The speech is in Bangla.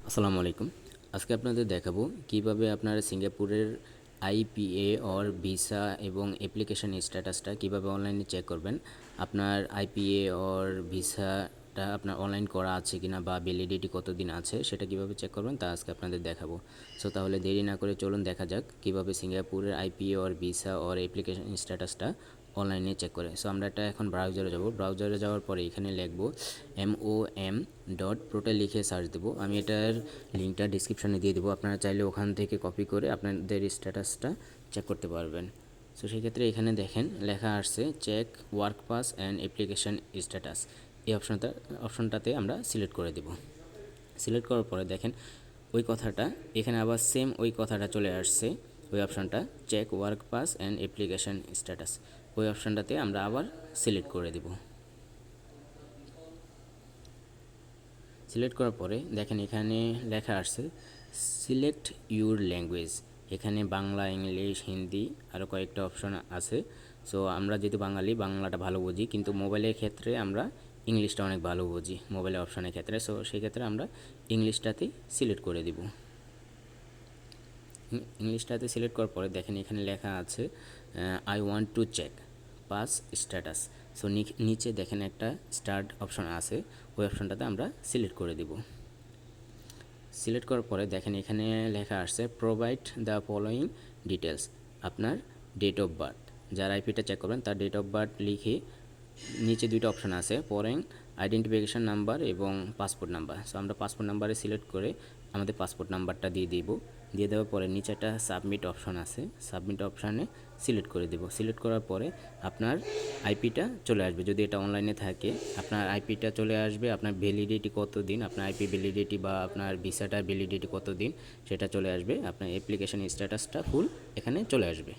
আসসালামু আলাইকুম। আজকে আপনাদের দেখাবো কিভাবে আপনারা সিঙ্গাপুরের আইপিএ অর ভিসা এবং অ্যাপ্লিকেশন স্ট্যাটাসটা কিভাবে অনলাইনে চেক করবেন। আপনার আইপিএ অর ভিসাটা আপনার অনলাইন করা আছে কিনা বা ভ্যালিডিটি কতদিন আছে সেটা কিভাবে চেক করবেন তা আজকে আপনাদের দেখাবো। সো তাহলে দেরি না করে চলুন দেখা যাক কিভাবে সিঙ্গাপুরের IPA or visa or application স্ট্যাটাসটা অনলাইনে চেক করে। সো আমরা এটা এখন ব্রাউজারে যাব। ব্রাউজারে যাওয়ার পরে এখানে লিখব mom.protel লিখে সার্চ দেবো। আমি এটার লিঙ্কটা ডিসক্রিপশনে দিয়ে দেবো, আপনারা চাইলে ওখান থেকে কপি করে আপনাদের স্ট্যাটাসটা চেক করতে পারবেন। সো সেক্ষেত্রে এখানে দেখেন লেখা আসছে check work pass and application status. এই অপশনটাতে আমরা সিলেক্ট করে দেব। সিলেক্ট করার পরে দেখেন ওই কথাটা এখানে আবার সেম ওই কথাটা চলে আসছে। ওই অপশনটা check work pass and application status, ওই অপশনটাতে আমরা আবার সিলেক্ট করে দেব। সিলেক্ট করার পরে দেখেন এখানে লেখা আসছে সিলেক্ট ইউর ল্যাঙ্গুয়েজ। এখানে বাংলা, ইংলিশ, হিন্দি আরও কয়েকটা অপশন আছে। সো আমরা যেহেতু বাঙালি, বাংলাটা ভালো বুঝি, কিন্তু মোবাইলের ক্ষেত্রে আমরা ইংলিশটা অনেক ভালো বুঝি মোবাইলের অপশনের ক্ষেত্রে। সো সেক্ষেত্রে আমরা ইংলিশটাতেই সিলেক্ট করে দিব। ইংলিশটাতে সিলেক্ট করার পরে দেখেন এখানে লেখা আছে I want to check pass status. So নিচে দেখেন একটা স্টার্ট অপশন আছে, ওই অপশনটাতে আমরা সিলেক্ট করে দিব। সিলেক্ট করার পরে দেখেন এখানে লেখা আসছে প্রোভাইড দ্য ফলোয়িং ডিটেলস। আপনার ডেট অফ বার্থ, যার আইপিটা চেক করবেন তার ডেট অফ বার্থ লিখে নিচে দুইটা অপশন আছে ফরেন আইডেন্টিফিকেশান নাম্বার এবং পাসপোর্ট নাম্বার। সো আমরা পাসপোর্ট নাম্বারে সিলেক্ট করে আমাদের পাসপোর্ট নাম্বারটা দিয়ে দিব। দিয়ে দেওয়ার পরে নিচে একটা সাবমিট অপশন আছে, সাবমিট অপশানে সিলেক্ট করে দেব। সিলেক্ট করার পরে আপনার আইপিটা চলে আসবে। যদি এটা অনলাইনে থাকে আপনার আইপিটা চলে আসবে, আপনার ভ্যালিডিটি কত দিন, আপনার আইপি ভ্যালিডিটি বা আপনার ভিসাটার ভ্যালিডিটি কত দিন সেটা চলে আসবে। আপনার অ্যাপ্লিকেশন স্ট্যাটাসটা ফুল এখানে চলে আসবে।